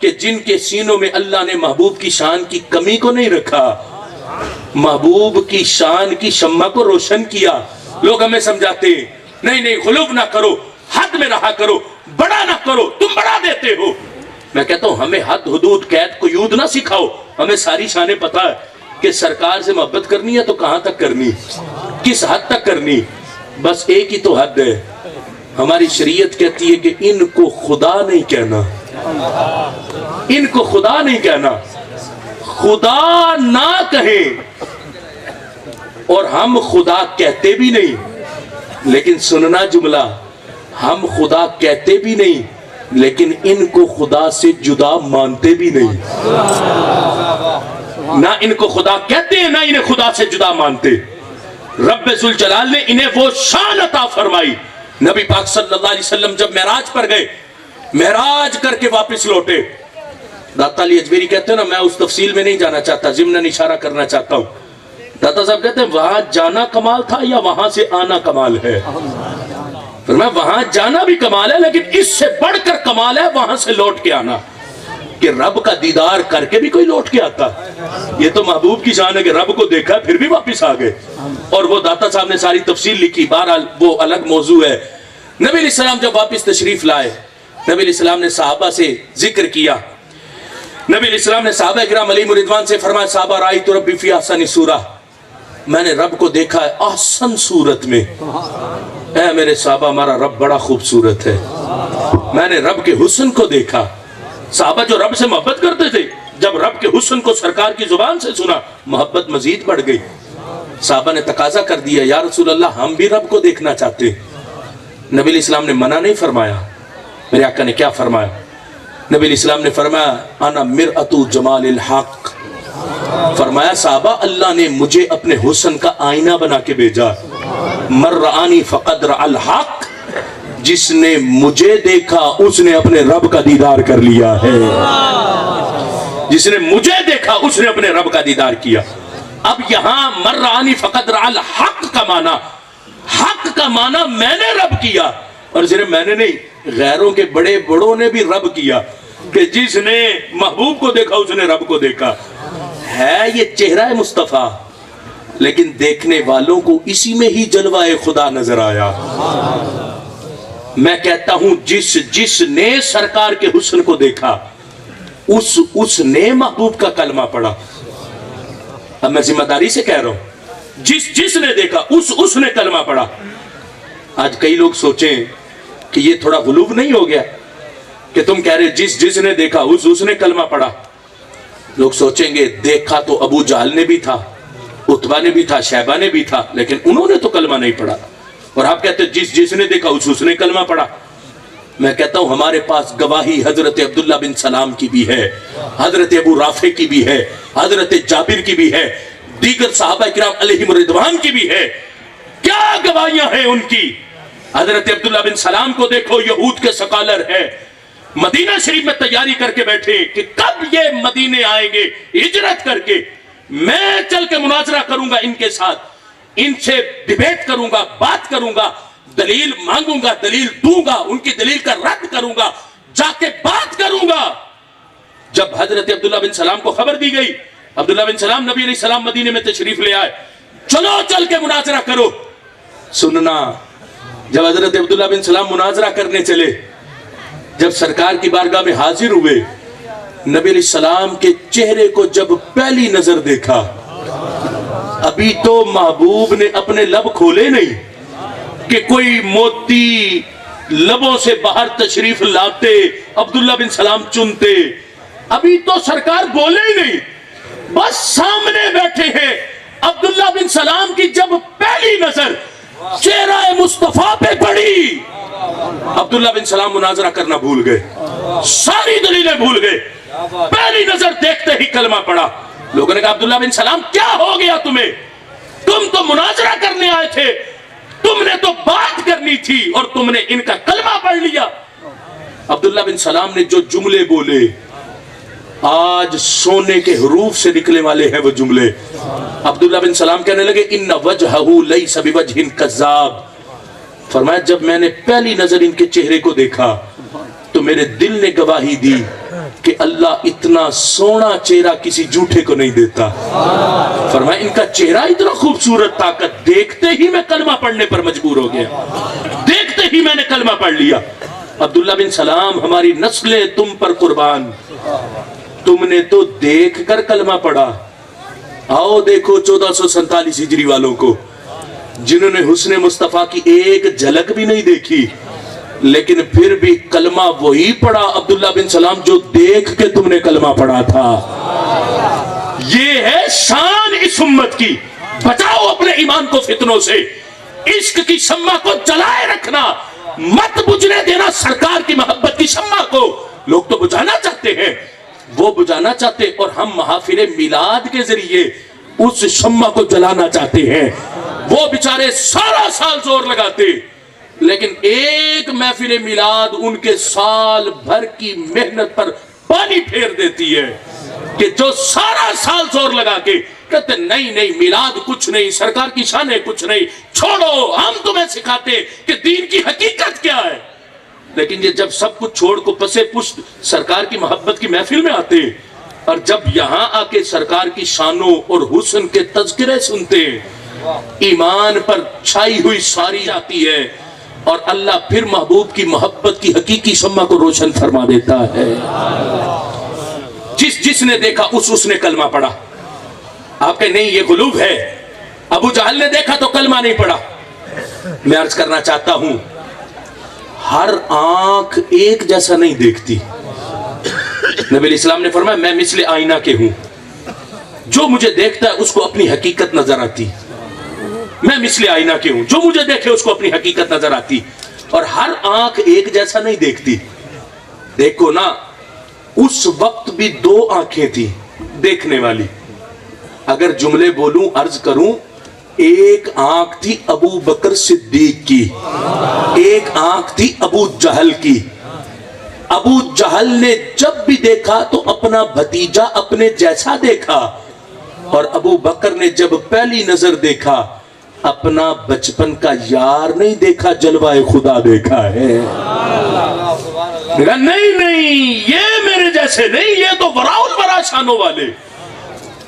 کہ جن کے سینوں میں اللہ نے محبوب کی شان کی کمی کو نہیں رکھا، محبوب کی شان کی شمع کو روشن کیا۔ لوگ ہمیں سمجھاتے ہیں نہیں نہیں غلو نہ کرو، حد میں رہا کرو، بڑا نہ کرو، تم بڑا دیتے ہو۔ میں کہتا ہوں ہمیں حد حدود قید قیود نہ سکھاؤ، ہمیں ساری شانیں پتہ ہے کہ سرکار سے محبت کرنی ہے تو کہاں تک کرنی، کس حد تک کرنی، بس ایک ہی تو حد ہے۔ ہماری شریعت کہتی ہے کہ ان کو خدا نہیں کہنا، ان کو خدا نہیں کہنا، خدا نہ کہیں، اور ہم خدا کہتے بھی نہیں، لیکن سننا جملہ، ہم خدا کہتے بھی نہیں لیکن ان کو خدا سے جدا مانتے بھی نہیں۔ نہ ان کو خدا کہتے ہیں نہ انہیں خدا سے جدا مانتے۔ رب ذوالجلال نے انہیں وہ شان عطا فرمائی۔ نبی پاک صلی اللہ علیہ وسلم جب معراج پر گئے، معراج کر کے واپس لوٹے، داتا علی اجمیری کہتے ہیں نا، میں اس تفصیل میں نہیں جانا چاہتا، ضمناً اشارہ کرنا چاہتا ہوں۔ داتا صاحب کہتے ہیں وہاں جانا کمال تھا یا وہاں سے آنا کمال ہے؟ فرمایا وہاں جانا بھی کمال ہے لیکن اس سے بڑھ کر کمال ہے وہاں سے لوٹ کے آنا، کہ رب کا دیدار کر کے بھی کوئی لوٹ کے آتا۔ یہ تو محبوب کی شان ہے کہ رب کو دیکھا پھر بھی واپس آ گئے، اور وہ داتا صاحب نے ساری تفصیل لکھی، بہرحال وہ الگ موضوع ہے۔ نبی علیہ السلام جب واپس تشریف لائے، نبی علیہ السلام نے صحابہ سے ذکر کیا۔ نبی علیہ السلام نے صحابہ کرام علیہم رضوان سے فرمایا صحابہ رأیت ربی فی احسن صورہ، میں نے رب کو دیکھا ہے احسن صورت میں۔ اے میرے صحابہ ہمارا رب بڑا خوبصورت ہے، میں نے رب کے حسن کو دیکھا۔ صحابہ جو رب سے محبت کرتے تھے، جب رب کے حسن کو سرکار کی زبان سے سنا محبت مزید بڑھ گئی۔ صحابہ نے تقاضا کر دیا یا رسول اللہ ہم بھی رب کو دیکھنا چاہتے ہیں۔ نبی علیہ السلام نے منع نہیں فرمایا۔ میرے آقا نے کیا فرمایا؟ نبی علیہ السلام نے فرمایا انا مرأۃ جمال الحق، فرمایا صحابہ اللہ نے مجھے اپنے حسن کا آئینہ بنا کے بھیجا۔ من رآنی فقد رأى الحق، جس نے مجھے دیکھا اس نے اپنے رب کا دیدار کر لیا ہے، جس نے مجھے دیکھا اس نے اپنے رب کا دیدار کیا۔ اب یہاں من رآنی فقد رأى الحق کا معنی، حق کا معنی میں نے رب کیا، اور صرف میں نے نہیں غیروں کے بڑے بڑوں نے بھی رب کیا، کہ جس نے محبوب کو دیکھا اس نے رب کو دیکھا۔ ہے یہ چہرہ مصطفیٰ لیکن دیکھنے والوں کو اسی میں ہی جلوہ خدا نظر آیا۔ میں کہتا ہوں جس نے سرکار کے حسن کو دیکھا اس نے محبوب کا کلمہ پڑھا۔ اب میں ذمہ داری سے کہہ رہا ہوں جس نے دیکھا اس نے کلمہ پڑھا۔ آج کئی لوگ سوچیں کہ یہ تھوڑا غلو نہیں ہو گیا کہ تم کہہ رہے جس نے دیکھا اس نے کلمہ پڑھا۔ لوگ سوچیں گے دیکھا تو ابو جہل نے بھی تھا، عتبہ نے بھی تھا، شیبہ نے بھی تھا، لیکن انہوں نے تو کلمہ نہیں پڑھا، اور آپ کہتے ہیں جس نے دیکھا اس نے کلمہ پڑھا۔ میں کہتا ہوں ہمارے پاس گواہی حضرت عبداللہ بن سلام کی بھی ہے، حضرت ابو رافع کی بھی ہے، حضرت جابر کی بھی ہے، دیگر صحابہ کرام علیہم رضوان کی بھی ہے۔ کیا گواہیاں ہیں ان کی؟ حضرت عبداللہ بن سلام کو دیکھو، یہود کے سکالر ہے، مدینہ شریف میں تیاری کر کے بیٹھے کہ کب یہ مدینے آئیں گے ہجرت کر کے، میں چل کے مناظرہ کروں گا ان کے ساتھ، ان سے ڈیبیٹ کروں گا، بات کروں گا، دلیل مانگوں گا، دلیل دوں گا، ان کی دلیل کا رد کروں گا، جا کے بات کروں گا۔ جب حضرت عبداللہ بن سلام کو خبر دی گئی، عبداللہ بن سلام نبی علیہ السلام مدینے میں تشریف لے آئے، چلو چل کے مناظرہ کرو۔ سننا، جب حضرت عبداللہ بن سلام مناظرہ کرنے چلے، جب سرکار کی بارگاہ میں حاضر ہوئے، نبی علیہ السلام کے چہرے کو جب پہلی نظر دیکھا، ابھی تو محبوب نے اپنے لب کھولے نہیں کہ کوئی موتی لبوں سے باہر تشریف لاتے، عبداللہ بن سلام چنتے، ابھی تو سرکار بولے ہی نہیں، بس سامنے بیٹھے ہیں۔ عبداللہ بن سلام کی جب پہلی نظر چہرہ مصطفیٰ پہ پڑی، عبداللہ بن سلام مناظرہ کرنا بھول گئے، ساری دلیلیں بھول گئے، پہلی نظر دیکھتے ہی کلمہ پڑا۔ لوگوں نے کہا عبداللہ بن سلام کیا ہو گیا تمہیں؟ تم تو مناظرہ کرنے آئے تھے، تم نے تو بات کرنی تھی اور تم نے ان کا کلمہ پڑھ لیا۔ عبداللہ بن سلام نے جو جملے بولے آج سونے کے حروف سے نکلے والے ہیں وہ جملے۔ عبداللہ بن سلام کہنے لگے ان وجہہ لیس بوجہ کذاب، فرمایا جب میں نے پہلی نظر ان کے چہرے کو دیکھا تو میرے دل نے گواہی دی کہ اللہ اتنا سونا چہرہ کسی جھوٹے کو نہیں دیتا. فرمایا ان کا چہرہ اتنا خوبصورت تھا کہ دیکھتے ہی میں کلمہ پڑھنے پر مجبور ہو گیا, دیکھتے ہی میں نے کلمہ پڑھ لیا. عبداللہ بن سلام, ہماری نسلیں تم پر قربان, تم نے تو دیکھ کر کلمہ پڑھا. آؤ دیکھو 1447 ہجری والوں کو, جنہوں نے حسن مصطفیٰ کی ایک جھلک بھی نہیں دیکھی, لیکن پھر بھی کلمہ وہی پڑھا عبداللہ بن سلام جو دیکھ کے تم نے کلمہ پڑھا تھا. یہ ہے شان اس امت کی. بچاؤ اپنے ایمان کو فتنوں سے, عشق کی شمع کو جلائے رکھنا, مت بجھنے دینا سرکار کی محبت کی شمع کو. لوگ تو بجھانا چاہتے ہیں, وہ بجھانا چاہتے, اور ہم محافل میلاد کے ذریعے اس شمع کو جلانا چاہتے ہیں. وہ بیچارے سارا سال زور لگاتے, لیکن ایک محفل میلاد ان کے سال بھر کی محنت پر پانی پھیر دیتی ہے, کہ جو سارا سال زور لگا کے کہتے نہیں نہیں میلاد کچھ نہیں, سرکار کی شانیں کچھ نہیں, چھوڑو ہم تمہیں سکھاتے کہ دین کی حقیقت کیا ہے. لیکن یہ جب سب کچھ چھوڑ کو پسے پشت سرکار کی محبت کی محفل میں آتے, اور جب یہاں آ کے سرکار کی شانوں اور حسن کے تذکرے سنتے, ایمان پر چھائی ہوئی ساری آتی ہے, اور اللہ پھر محبوب کی محبت کی حقیقی شمع کو روشن فرما دیتا ہے. جس نے دیکھا اس نے کلمہ پڑھا. آپ کہ نہیں یہ غلوب ہے, ابو جہل نے دیکھا تو کلمہ نہیں پڑھا. میں عرض کرنا چاہتا ہوں, ہر آنکھ ایک جیسا نہیں دیکھتی. نبی علیہ السلام نے فرمایا میں مثل آئینہ کے ہوں, جو مجھے دیکھتا ہے اس کو اپنی حقیقت نظر آتی. میں مثل آئینہ کے ہوں, جو مجھے دیکھے اس کو اپنی حقیقت نظر آتی. اور ہر آنکھ ایک جیسا نہیں دیکھتی. دیکھو نا, اس وقت بھی دو آنکھیں تھی دیکھنے والی. اگر جملے بولوں عرض کروں, ایک آنکھ تھی ابو بکر صدیق کی, ایک آنکھ تھی ابو جہل کی. ابو جہل نے جب بھی دیکھا تو اپنا بھتیجا اپنے جیسا دیکھا, اور ابو بکر نے جب پہلی نظر دیکھا اپنا بچپن کا یار نہیں دیکھا, جلوہ خدا دیکھا ہے. نہیں یہ میرے جیسے نہیں, یہ تو وراء الورا شانوں والے.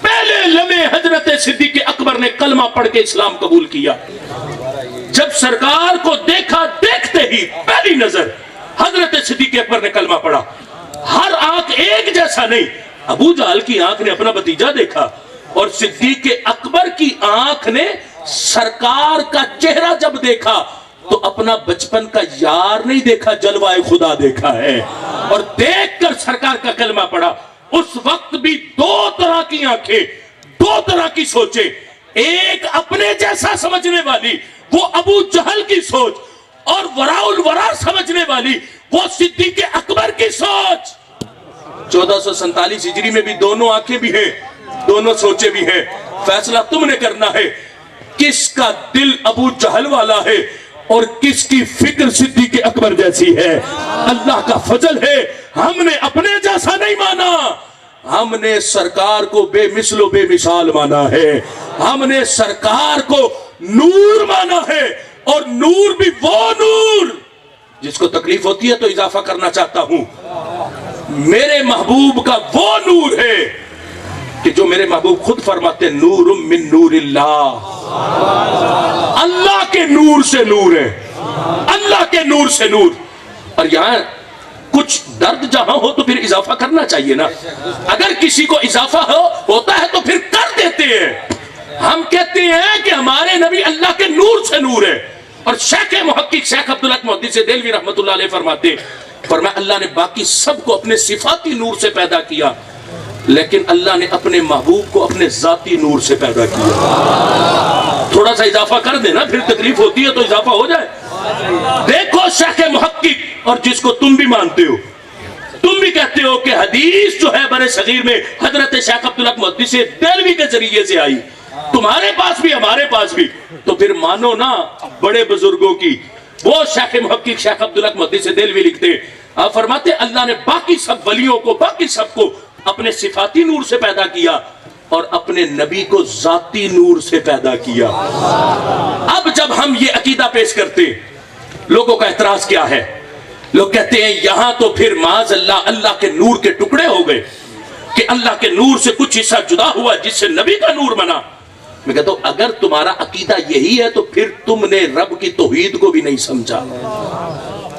پہلے لمحے حضرت صدیق اکبر نے کلمہ پڑھ کے اسلام قبول کیا. جب سرکار کو دیکھا دیکھتے ہی پہلی نظر حضرت صدیق اکبر نے کلمہ پڑھا. ہر آنکھ ایک جیسا نہیں. ابو جہل کی آنکھ نے اپنا بھتیجا دیکھا, اور صدیق اکبر کی آنکھ نے سرکار کا چہرہ جب دیکھا تو اپنا بچپن کا یار نہیں دیکھا, جلوہ خدا دیکھا ہے. اور دیکھ کر سرکار کا کلمہ پڑھا. اس وقت بھی دو طرح کی آنکھیں, دو طرح کی سوچیں. ایک اپنے جیسا سمجھنے والی وہ ابو جہل کی سوچ, اور وراء الورا سمجھنے والی وہ صدیق اکبر کی سوچ. 1447 ہجری میں بھی دونوں آنکھیں بھی ہیں, دونوں سوچیں بھی ہیں. فیصلہ تم نے کرنا ہے کس کا دل ابو جہل والا ہے اور کس کی فکر صدیق اکبر جیسی ہے. اللہ کا فضل ہے, ہم نے اپنے جیسا نہیں مانا, ہم نے سرکار کو بے مثل و بے مثال مانا ہے. ہم نے سرکار کو نور مانا ہے, اور نور بھی وہ نور. جس کو تکلیف ہوتی ہے تو اضافہ کرنا چاہتا ہوں, میرے محبوب کا وہ نور ہے کہ جو میرے محبوب خود فرماتے نور من نور اللہ. اللہ کے نور سے نور ہے, اللہ کے نور سے نور. اور یہاں کچھ درد جہاں ہو تو پھر اضافہ کرنا چاہیے نا. اگر کسی کو اضافہ ہوتا ہے تو پھر کر دیتے ہیں. ہم کہتے ہیں کہ ہمارے نبی اللہ کے نور سے نور ہے. اور شیخ محقق شیخ عبدالحق محدث دہلوی رحمت اللہ علیہ فرماتے, فرمایا اللہ نے باقی سب کو اپنے صفاتی نور سے پیدا کیا, لیکن اللہ نے اپنے محبوب کو اپنے ذاتی نور سے پیدا کیا. تھوڑا سا اضافہ کر دینا, پھر تکلیف ہوتی ہے تو اضافہ ہو جائے. دیکھو شیخ محقق, اور جس کو تم بھی مانتے ہو, تم بھی کہتے ہو کہ حدیث جو ہے برے صغیر میں حضرت شیخ عبدالحق محدث دہلوی کے ذریعے سے آئی, تمہارے پاس بھی ہمارے پاس بھی, تو پھر مانو نا بڑے بزرگوں کی. وہ شیخ محقق شیخ عبدالحق محدث دہلوی لکھتے, آپ فرماتے اللہ نے باقی سب ولیوں کو, باقی سب کو اپنے صفاتی نور سے پیدا کیا, اور اپنے نبی کو ذاتی نور سے پیدا کیا. اب جب ہم یہ عقیدہ پیش کرتے, لوگوں کا اعتراض کیا ہے؟ لوگ کہتے ہیں یہاں تو پھر معاذ اللہ اللہ کے نور کے ٹکڑے ہو گئے کہ اللہ کے نور سے کچھ حصہ جدا ہوا جس سے نبی کا نور بنا. میں کہتا ہوں اگر تمہارا عقیدہ یہی ہے تو پھر تم نے رب کی توحید کو بھی نہیں سمجھا,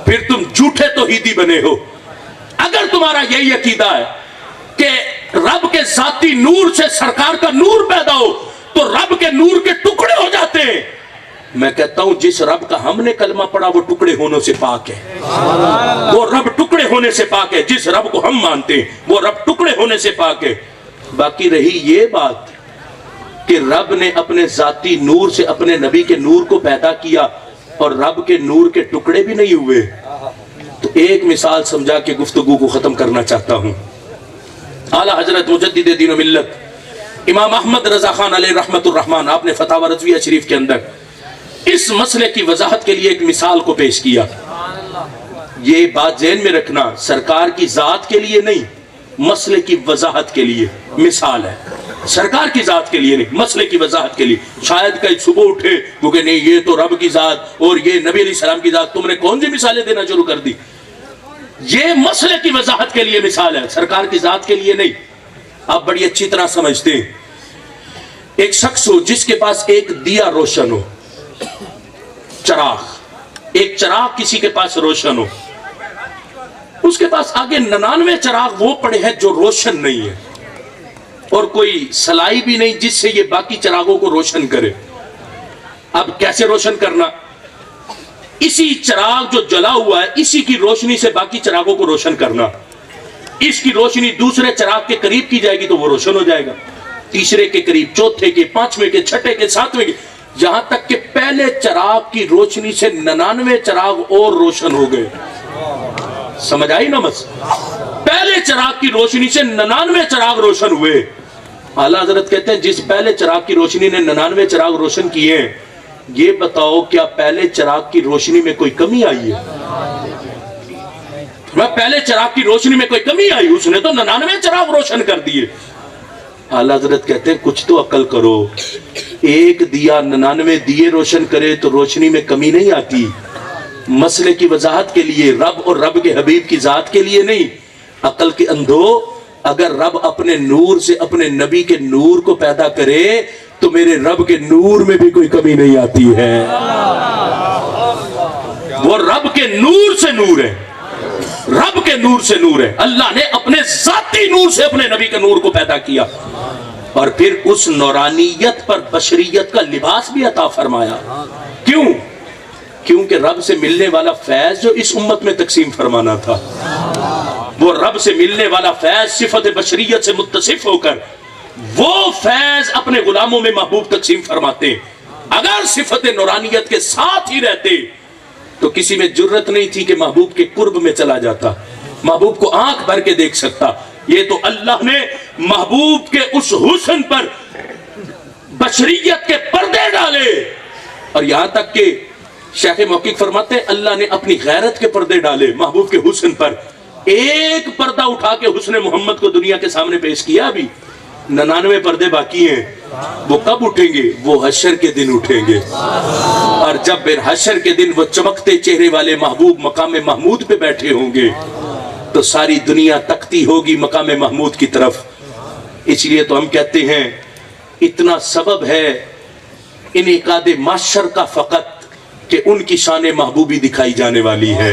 پھر تم جھوٹے توحیدی بنے ہو. اگر تمہارا یہی عقیدہ ہے کہ رب کے ذاتی نور سے سرکار کا نور پیدا ہو تو رب کے نور کے ٹکڑے ہو جاتے ہیں. میں کہتا ہوں جس رب کا ہم نے کلمہ پڑھا وہ ٹکڑے ہونے سے پاک ہے, وہ رب ٹکڑے ہونے سے پاک ہے. جس رب کو ہم مانتے ہیں وہ رب ٹکڑے ہونے سے پاک ہے. باقی رہی یہ بات کہ رب نے اپنے ذاتی نور سے اپنے نبی کے نور کو پیدا کیا اور رب کے نور کے ٹکڑے بھی نہیں ہوئے, تو ایک مثال سمجھا کے گفتگو کو ختم کرنا چاہتا ہوں. اعلیٰ حضرت مجدد دین و ملت امام احمد رضا خان علیہ رحمت الرحمن, آپ نے فتاوی رضویہ شریف کے اندر اس مسئلے کی وضاحت کے لیے ایک مثال کو پیش کیا. یہ بات ذہن میں رکھنا, سرکار کی ذات کے لیے نہیں, مسئلے کی وضاحت کے لیے مثال ہے. سرکار کی ذات کے لیے نہیں, مسئلے کی وضاحت کے لیے. شاید کئی صبح اٹھے وہ کہ نہیں یہ تو رب کی ذات اور یہ نبی علیہ السلام کی ذات, تم نے کون سی مثالیں دینا شروع کر دی. یہ مسئلے کی وضاحت کے لیے مثال ہے, سرکار کی ذات کے لیے نہیں. آپ بڑی اچھی طرح سمجھتے ہیں, ایک شخص ہو جس کے پاس ایک دیا روشن ہو, چراغ, ایک چراغ کسی کے پاس روشن ہو, اس کے پاس آگے 99 چراغ وہ پڑے ہیں جو روشن نہیں ہے اور کوئی سلائی بھی نہیں جس سے یہ باقی چراغوں کو روشن کرے. اب کیسے روشن کرنا؟ اسی چراغ جو جلا ہوا ہے اسی کی روشنی سے باقی چراغوں کو روشن کرنا. اس کی روشنی دوسرے چراغ کے قریب کی جائے گی تو وہ روشن ہو جائے گا, تیسرے کے قریب, چوتھے کے, پانچویں کے, چھٹے کے, ساتویں کے, یہاں تک کہ پہلے چراغ کی روشنی سے 99 چراغ اور روشن ہو گئے. سمجھ آئی نا بس؟ پہلے چراغ کی روشنی سے 99 چراغ روشن ہوئے. اعلیٰ حضرت کہتے ہیں جس پہلے چراغ کی روشنی نے 99 چراغ روشن کیے ہیں, یہ بتاؤ کیا پہلے چراغ کی روشنی میں کوئی کمی آئی ہے؟ پہلے چراغ کی روشنی میں کوئی کمی آئی؟ اس نے تو 99 چراغ روشن کر دیے. اعلیٰ حضرت کہتے ہیں کچھ تو عقل کرو, ایک دیا 99 دیے روشن کرے تو روشنی میں کمی نہیں آتی. مسئلے کی وضاحت کے لیے, رب اور رب کے حبیب کی ذات کے لیے نہیں. عقل کے اندھو, اگر رب اپنے نور سے اپنے نبی کے نور کو پیدا کرے تو میرے رب کے نور میں بھی کوئی کمی نہیں آتی ہے. وہ رب کے نور سے نور ہے, رب کے نور سے نور ہے. اللہ نے اپنے ذاتی نور سے اپنے نبی کے نور کو پیدا کیا اور پھر اس نورانیت پر بشریت کا لباس بھی عطا فرمایا. کیوں؟ کیونکہ رب سے ملنے والا فیض جو اس امت میں تقسیم فرمانا تھا, وہ رب سے ملنے والا فیض صفت بشریت سے متصف ہو کر وہ فیض اپنے غلاموں میں محبوب تقسیم فرماتے. اگر صفت نورانیت کے ساتھ ہی رہتے تو کسی میں جرت نہیں تھی کہ محبوب کے قرب میں چلا جاتا, محبوب کو آنکھ بھر کے دیکھ سکتا. یہ تو اللہ نے محبوب کے اس حسن پر بشریت کے پردے ڈالے, اور یہاں تک کہ شیخ محقق فرماتے ہیں اللہ نے اپنی غیرت کے پردے ڈالے محبوب کے حسن پر. ایک پردہ اٹھا کے حسن محمد کو دنیا کے سامنے پیش کیا, ابھی 99 پردے باقی ہیں. وہ کب اٹھیں گے؟ وہ حشر کے دن اٹھیں گے, اور جب پھر حشر کے دن وہ چمکتے چہرے والے محبوب مقام محمود پہ بیٹھے ہوں گے تو ساری دنیا تکتی ہوگی مقام محمود کی طرف. اس لیے تو ہم کہتے ہیں اتنا سبب ہے انعقاد معاشر کا فقط کہ ان کی شان محبوبی دکھائی جانے والی ہے,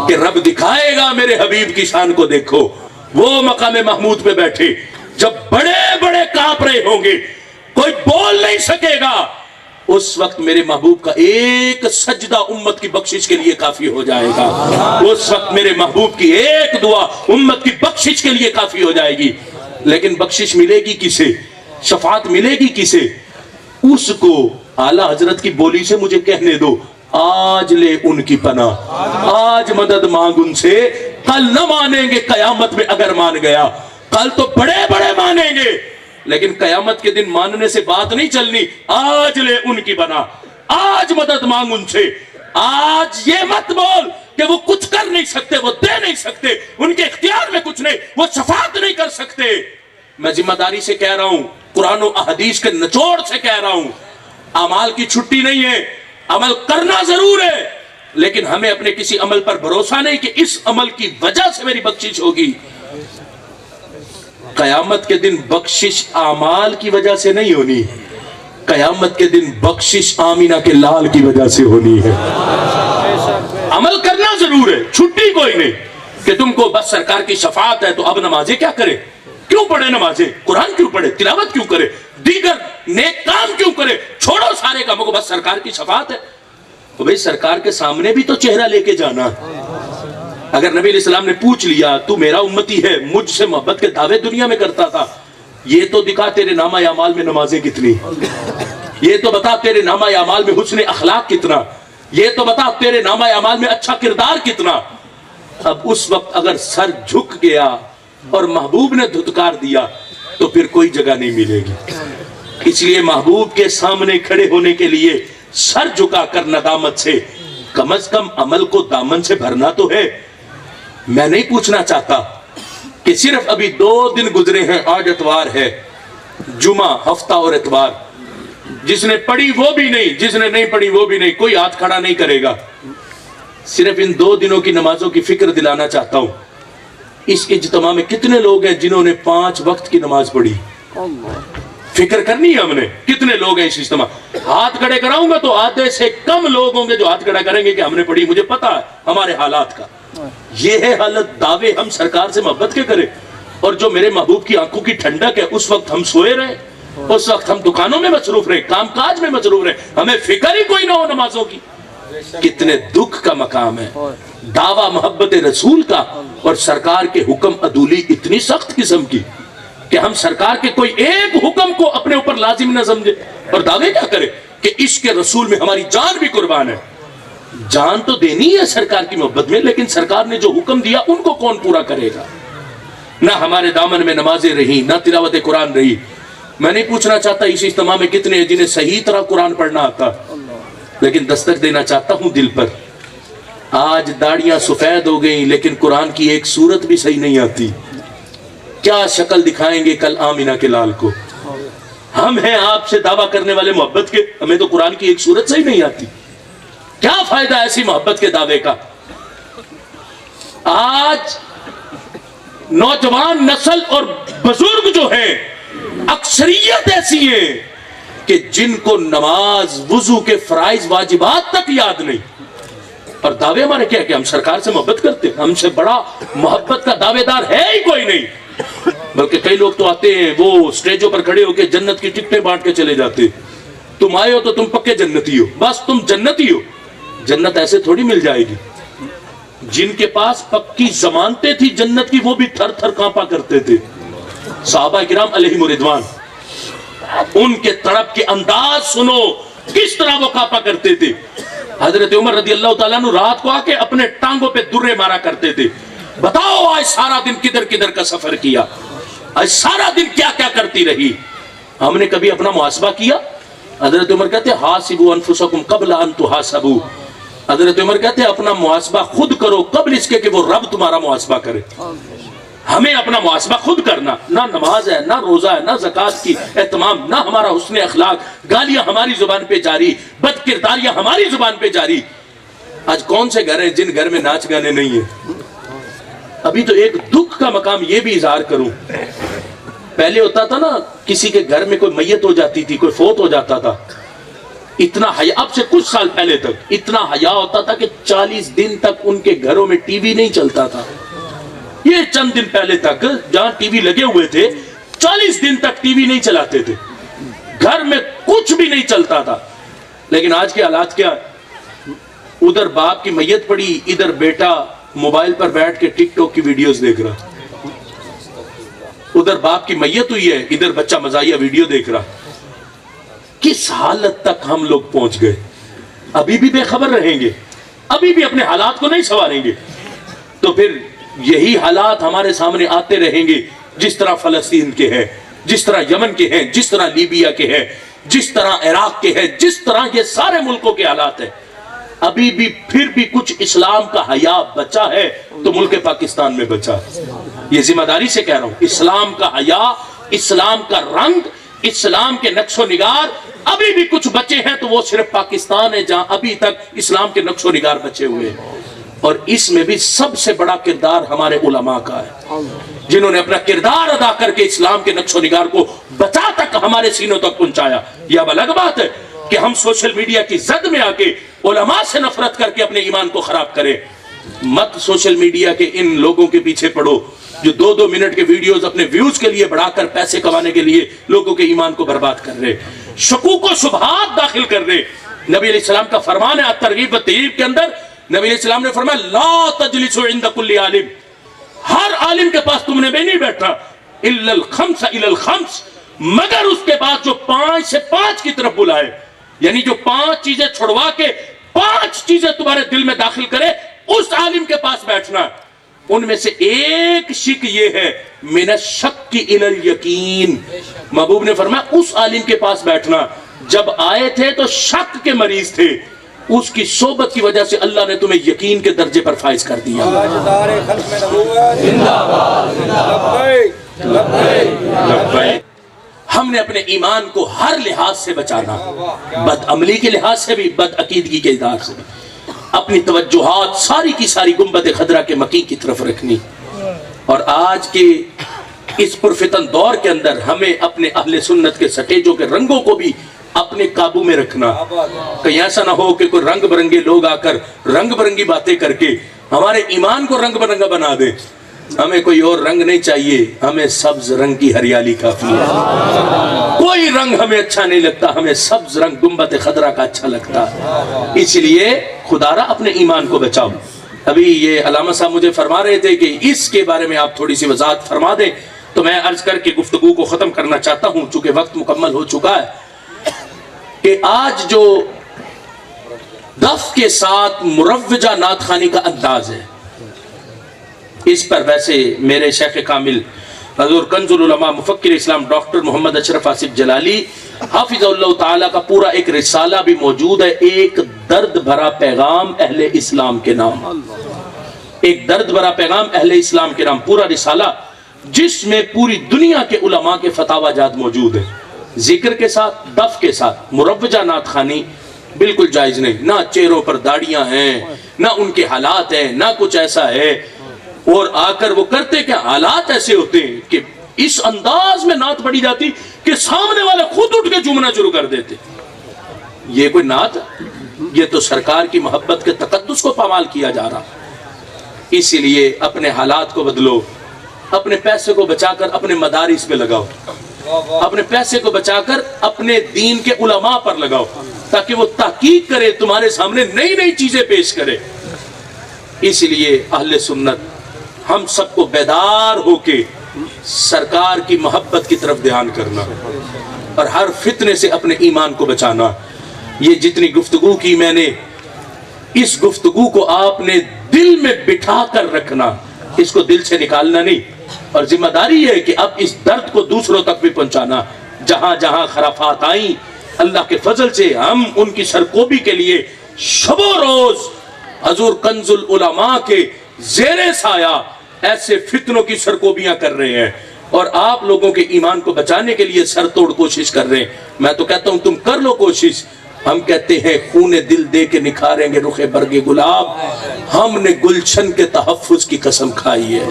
کہ رب دکھائے گا میرے حبیب کی شان کو. دیکھو وہ مقام محمود پہ بیٹھے, جب بڑے بڑے کانپ رہے ہوں گے, کوئی بول نہیں سکے گا, اس وقت میرے محبوب کا ایک سجدہ امت کی بخشش کے لیے کافی ہو جائے گا. اس وقت میرے محبوب کی ایک دعا امت کی بخشش کے لیے کافی ہو جائے گی. لیکن بخشش ملے گی کسے؟ شفاعت ملے گی کسے؟ اس کو اعلیٰ حضرت کی بولی سے مجھے کہنے دو, آج لے ان کی پناہ, آج مدد مانگ ان سے, کل نہ مانیں گے قیامت میں اگر مان گیا. کل تو بڑے بڑے مانیں گے لیکن قیامت کے دن ماننے سے بات نہیں چلنی. آج لے ان کی پناہ, آج مدد مانگ ان سے. آج یہ مت بول کہ وہ کچھ کر نہیں سکتے, وہ دے نہیں سکتے, ان کے اختیار میں کچھ نہیں, وہ شفاعت نہیں کر سکتے. میں ذمہ داری سے کہہ رہا ہوں, قرآن و احادیث کے نچوڑ سے کہہ رہا ہوں, اعمال کی چھٹی نہیں ہے, عمل کرنا ضرور ہے لیکن ہمیں اپنے کسی عمل پر بھروسہ نہیں کہ اس عمل کی وجہ سے میری بخشش ہوگی. قیامت کے دن بخشش اعمال کی وجہ سے نہیں ہونی, قیامت کے دن بخشش آمینہ کے لال کی وجہ سے ہونی ہے. عمل کرنا ضرور ہے, چھٹی کوئی نہیں کہ تم کو بس سرکار کی شفاعت ہے تو اب نمازیں کیا کرے, کیوں پڑھے نمازیں, قرآن کیوں پڑھے, تلاوت کیوں کرے, دیگر نیک کام کیوں کرے, چھوڑو سارے کاموں کو, بس سرکار کی شفاعت ہے. تو بھئی سرکار کے سامنے بھی تو چہرہ لے کے جانا. اگر نبی علیہ السلام نے پوچھ لیا تو میرا امتی ہے, مجھ سے محبت کے دعوے دنیا میں کرتا تھا, یہ تو دکھا تیرے نامہ اعمال میں نمازیں کتنی, یہ تو بتا تیرے نامہ اعمال میں حسن اخلاق کتنا, یہ تو بتا تیرے نامہ اعمال میں اچھا کردار کتنا. اب اس وقت اگر سر جھک گیا اور محبوب نے دھتکار دیا تو پھر کوئی جگہ نہیں ملے گی. اس لیے محبوب کے سامنے کھڑے ہونے کے لیے سر جھکا کر ندامت سے کم از کم عمل کو دامن سے بھرنا تو ہے. میں نہیں پوچھنا چاہتا کہ صرف ابھی 2 دن گزرے ہیں, آج اتوار ہے, جمعہ, ہفتہ اور اتوار, جس نے پڑھی وہ بھی نہیں, جس نے نہیں پڑھی وہ بھی نہیں, کوئی ہاتھ کھڑا نہیں کرے گا. صرف ان 2 دنوں کی نمازوں کی فکر دلانا چاہتا ہوں. اس اجتماع میں کتنے لوگ ہیں جنہوں نے 5 وقت کی نماز پڑھی, فکر کرنی ہے ہم نے, کتنے لوگ ہیں اس اجتماع. ہاتھ کھڑے کراؤں گا تو آدھے سے کم لوگ ہوں گے جو ہاتھ کھڑا کریں گے کہ ہم نے پڑھی. مجھے پتا ہے ہمارے حالات کا, یہ ہے حالت. دعوے ہم سرکار سے محبت کے کریں, اور جو میرے محبوب کی آنکھوں کی ٹھنڈک ہے, اس وقت ہم سوئے رہے, اس وقت ہم دکانوں میں مصروف رہے, کام کاج میں مصروف رہے, ہمیں فکر ہی کوئی نہ ہو نمازوں کی. کتنے دکھ کا مقام ہے دعویٰ محبت رسول کا, اور سرکار کے حکم عدولی اتنی سخت قسم کی کہ ہم سرکار کے کوئی ایک حکم کو اپنے اوپر لازم نہ سمجھے اور دعوے کیا کرے کہ عشق رسول میں ہماری جان بھی قربان ہے. جان تو دینی ہے سرکار کی محبت میں, لیکن سرکار نے جو حکم دیا ان کو کون پورا کرے گا. نہ ہمارے دامن میں نمازیں رہی, نہ تلاوت قرآن رہی. میں نہیں پوچھنا چاہتا اس اجتماع میں کتنے ہیں جنہیں صحیح طرح قرآن پڑھنا آتا, لیکن دستک دینا چاہتا ہوں دل پر. آج داڑیاں سفید ہو گئیں لیکن قرآن کی ایک سورت بھی صحیح نہیں آتی. کیا شکل دکھائیں گے کل آمینہ کے لال کو. ہم ہیں آپ سے دعویٰ کرنے والے محبت کے, ہمیں تو قرآن کی ایک سورت صحیح نہیں آتی. کیا فائدہ ایسی محبت کے دعوے کا. آج نوجوان نسل اور بزرگ جو ہیں اکثریت ایسی ہے کہ جن کو نماز, وضو کے فرائض واجبات تک یاد نہیں, اور دعوے ہمارے کیا کہ ہم سرکار سے محبت کرتے ہیں. ہم سے بڑا محبت کا دعوے دار ہے ہی کوئی نہیں. بلکہ کئی لوگ تو آتے ہیں وہ سٹیجوں پر کھڑے ہو کے جنت کی ٹکٹیں بانٹ کے چلے جاتے. تم آئے ہو تو تم پکے جنتی ہو, بس تم جنتی ہو. جنت ایسے تھوڑی مل جائے گی. جن کے پاس پکی ضمانتیں تھی جنت کی وہ بھی تھر تھر کانپا کرتے تھے. صحابہ کرام علیہم رضوان, ان کے تڑپ کے انداز سنو کس طرح وہ کانپا کرتے تھے. حضرت عمر رضی اللہ تعالیٰ عنہ رات کو آ کے اپنے ٹانگوں پہ درے مارا کرتے تھے. بتاؤ آج سارا دن کدھر کدھر کا سفر کیا, آج سارا دن کیا کیا کرتی رہی. ہم نے کبھی اپنا محاسبہ کیا؟ حضرت عمر کہتے حاسبوا انفسکم قبل ان تحاسبوا. حضرت عمر کہتے اپنا محاسبہ خود کرو قبل اس کے کہ وہ رب تمہارا محاسبہ کرے. ہمیں اپنا محاسبہ خود کرنا, نہ نماز ہے, نہ روزہ ہے, نہ زکوٰۃ کی اہتمام, نہ ہمارا حسن اخلاق, گالیاں ہماری زبان پہ جاری, بد کرداریاں ہماری زبان پہ جاری. آج کون سے گھر ہیں جن گھر میں ناچ گانے نہیں ہیں. ابھی تو ایک دکھ کا مقام یہ بھی اظہار کروں, پہلے ہوتا تھا نا کسی کے گھر میں کوئی میت ہو جاتی تھی, کوئی فوت ہو جاتا تھا, اتنا حیا, اب سے کچھ سال پہلے تک اتنا حیا ہوتا تھا کہ 40 دن تک ان کے گھروں میں ٹی وی نہیں چلتا تھا. یہ چند دن پہلے تک جہاں ٹی وی لگے ہوئے تھے 40 دن تک ٹی وی نہیں چلاتے تھے, گھر میں کچھ بھی نہیں چلتا تھا. لیکن آج کے حالات کیا, ادھر باپ کی میت پڑی, ادھر بیٹا موبائل پر بیٹھ کے ٹک ٹاک کی ویڈیوز دیکھ رہا. ادھر باپ کی میت ہوئی ہے, ادھر بچہ مزاحیہ ویڈیو دیکھ رہا. کس حالت تک ہم لوگ پہنچ گئے. ابھی بھی بے خبر رہیں گے, ابھی بھی اپنے حالات کو نہیں سنواریں گے, تو پھر یہی حالات ہمارے سامنے آتے رہیں گے جس طرح فلسطین کے ہیں, جس طرح یمن کے ہیں, جس طرح لیبیا کے ہیں, جس طرح عراق کے ہیں, جس طرح یہ سارے ملکوں کے حالات ہیں. ابھی بھی پھر بھی کچھ اسلام کا حیا بچا ہے تو ملک پاکستان میں بچا. یہ ذمہ داری سے کہہ رہا ہوں, اسلام کا حیا, اسلام کا رنگ اسلام کے نقش و نگار ابھی بھی کچھ بچے ہیں تو وہ صرف پاکستان ہے جہاں ابھی تک اسلام کے نقش و نگار بچے ہوئے ہیں، اور اس میں بھی سب سے بڑا کردار ہمارے علماء کا ہے، جنہوں نے اپنا کردار ادا کر کے اسلام کے نقش و نگار کو بچا تک ہمارے سینوں تک پہنچایا۔ یہ اب الگ بات ہے کہ ہم سوشل میڈیا کی زد میں آ کے علماء سے نفرت کر کے اپنے ایمان کو خراب کریں۔ مت سوشل میڈیا کے ان لوگوں کے پیچھے پڑو جو 2-2 منٹ کے ویڈیوز اپنے ویوز کے لیے بڑھا کر پیسے کمانے کے لیے لوگوں کے ایمان کو برباد کر رہے، شکوک و شبہات داخل کر رہے۔ نبی علیہ السلام کا فرمان ہے الترغیب والترہیب کے اندر، نبی علیہ السلام نے فرمایا لا تجلسوا عند کل عالم، ہر عالم کے پاس تم نے بھی نہیں بیٹھا، الا الخمس الى الخمس، مگر اس کے بعد جو 5 سے 5 کی طرف بلائے، یعنی جو 5 چیزیں چھڑوا کے 5 چیزیں تمہارے دل میں داخل کرے، اس عالم کے پاس بیٹھنا۔ ان میں سے ایک شک یہ ہے من الشک الى الیقین، محبوب نے فرمایا اس عالم کے پاس بیٹھنا جب آئے تھے تو شک کے مریض تھے، اس کی صحبت کی وجہ سے اللہ نے تمہیں یقین کے درجے پر فائز کر دیا۔ ہم نے اپنے ایمان کو ہر لحاظ سے بچانا، بد عملی کے لحاظ سے بھی، بد عقیدگی کے لحاظ سے بھی، اپنی توجہات ساری کی ساری گنبد خضرا کے مکی کی طرف رکھنی۔ اور آج کے اس پرفتن دور کے اندر ہمیں اپنے اہل سنت کے سٹیجوں کے رنگوں کو بھی اپنے قابو میں رکھنا، کہیں ایسا نہ ہو کہ کوئی رنگ برنگے لوگ آ کر رنگ برنگی باتیں کر کے ہمارے ایمان کو رنگ برنگا بنا دے۔ ہمیں کوئی اور رنگ نہیں چاہیے، ہمیں سبز رنگ کی ہریالی کافی ہے۔ کوئی رنگ ہمیں اچھا نہیں لگتا، ہمیں سبز رنگ گنبد خضرا کا اچھا لگتا ہے۔ اس لیے خدارا اپنے ایمان کو بچاؤ۔ ابھی یہ علامہ صاحب مجھے فرما رہے تھے کہ اس کے بارے میں آپ تھوڑی سی وضاحت فرما دیں، تو میں عرض کر کے گفتگو کو ختم کرنا چاہتا ہوں چونکہ وقت مکمل ہو چکا ہے، کہ آج جو دف کے ساتھ مروجہ نعت خوانی کا انداز ہے، اس پر ویسے میرے شیخ کامل حضور کنز العلماء مفکر اسلام ڈاکٹر محمد اشرف آصف جلالی حافظ اللہ تعالیٰ کا پورا ایک رسالہ بھی موجود ہے، ایک درد بھرا پیغام اہل اسلام کے نام، ایک درد بھرا پیغام اہل اسلام کے نام، پورا رسالہ جس میں پوری دنیا کے علماء کے فتاوی جات موجود ہیں، ذکر کے ساتھ، دف کے ساتھ۔ مروجہ نعت خوانی بالکل جائز نہیں، نہ چہروں پر داڑیاں ہیں، نہ ان کے حالات ہیں، نہ کچھ ایسا ہے، اور آ کر وہ کرتے کہ حالات ایسے ہوتے ہیں کہ اس انداز میں نعت پڑھی جاتی کہ سامنے والے خود اٹھ کے جھومنا شروع کر دیتے۔ یہ کوئی نعت؟ یہ تو سرکار کی محبت کے تقدس کو پامال کیا جا رہا۔ اسی لیے اپنے حالات کو بدلو، اپنے پیسے کو بچا کر اپنے مدارس میں لگاؤ، اپنے پیسے کو بچا کر اپنے دین کے علماء پر لگاؤ، تاکہ وہ تحقیق کرے، تمہارے سامنے نئی نئی چیزیں پیش کرے۔ اس لیے اہل سنت ہم سب کو بیدار ہو کے سرکار کی محبت کی طرف دھیان کرنا اور ہر فتنے سے اپنے ایمان کو بچانا۔ یہ جتنی گفتگو کی میں نے، اس گفتگو کو آپ نے دل میں بٹھا کر رکھنا، اس کو دل سے نکالنا نہیں، اور ذمہ داری ہے کہ اب اس درد کو دوسروں تک بھی پہنچانا۔ جہاں جہاں خرافات آئیں، اللہ کے فضل سے ہم ان کی سرکوبی کے لیے شب و روز حضور کنز العلماء کے زیر سایہ ایسے فتنوں کی سرکوبیاں کر رہے ہیں، اور آپ لوگوں کے ایمان کو بچانے کے لیے سر توڑ کوشش کر رہے ہیں۔ میں تو کہتا ہوں تم کر لو کوشش، ہم کہتے ہیں خون دل دے کے نکھاریں گے رخ برگ گلاب، ہم نے گلشن کے تحفظ کی قسم کھائی ہے۔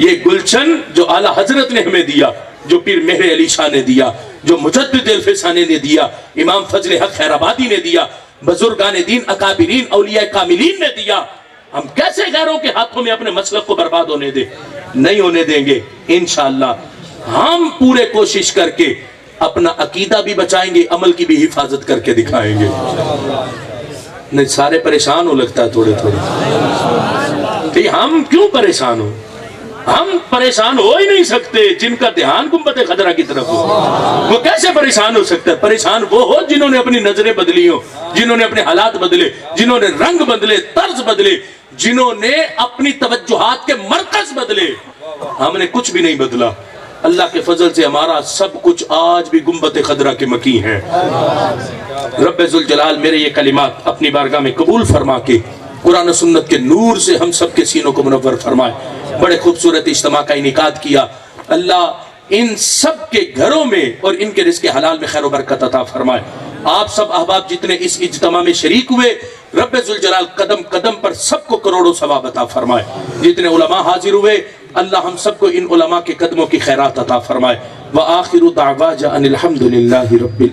یہ گلشن جو اعلیٰ حضرت نے ہمیں دیا، جو پیر مہر علی شاہ نے دیا، جو مجدد الفسانے نے دیا، امام فضل حق خیر آبادی نے دیا، بزرگان دین اکابرین اولیاء کاملین نے دیا، ہم کیسے غیروں کے ہاتھوں میں اپنے مسلک کو برباد ہونے دیں؟ نہیں ہونے دیں گے انشاءاللہ۔ ہم پورے کوشش کر کے اپنا عقیدہ بھی بچائیں گے، عمل کی بھی حفاظت کر کے دکھائیں گے۔ نہیں سارے پریشان ہو لگتا ہے تھوڑے تھوڑے، ہم کیوں پریشان ہو؟ ہم پریشان ہو ہی نہیں سکتے جن کا دھیان گنبد خضرا کی طرف ہو۔ وہ کیسے پریشان ہو سکتا ہے؟ پریشان وہ ہو جنہوں نے اپنی نظریں بدلی ہو، جنہوں نے اپنے حالات بدلے، جنہوں نے رنگ بدلے، طرز بدلے، جنہوں نے اپنی توجہات کے مرکز بدلے۔ ہم نے کچھ بھی نہیں بدلا، اللہ کے فضل سے ہمارا سب کچھ آج بھی گنبد خضرا کے مکی ہے۔ رب ذوالجلال میرے یہ کلمات اپنی بارگاہ میں قبول فرما کے قرآن و سنت کے نور سے ہم سب کے سینوں کو منور فرمائے۔ بڑے خوبصورت اجتماع کا انعقاد کیا، اللہ ان سب کے گھروں میں اور ان کے رزق حلال میں خیر و برکت عطا فرمائے۔ آپ سب احباب جتنے اس اجتماع میں شریک ہوئے، رب ذوالجلال قدم قدم پر سب کو کروڑوں ثواب عطا فرمائے۔ جتنے علماء حاضر ہوئے، اللہ ہم سب کو ان علماء کے قدموں کی خیرات عطا فرمائے۔ وآخر دعوانا ان الحمد للہ رب العالمین۔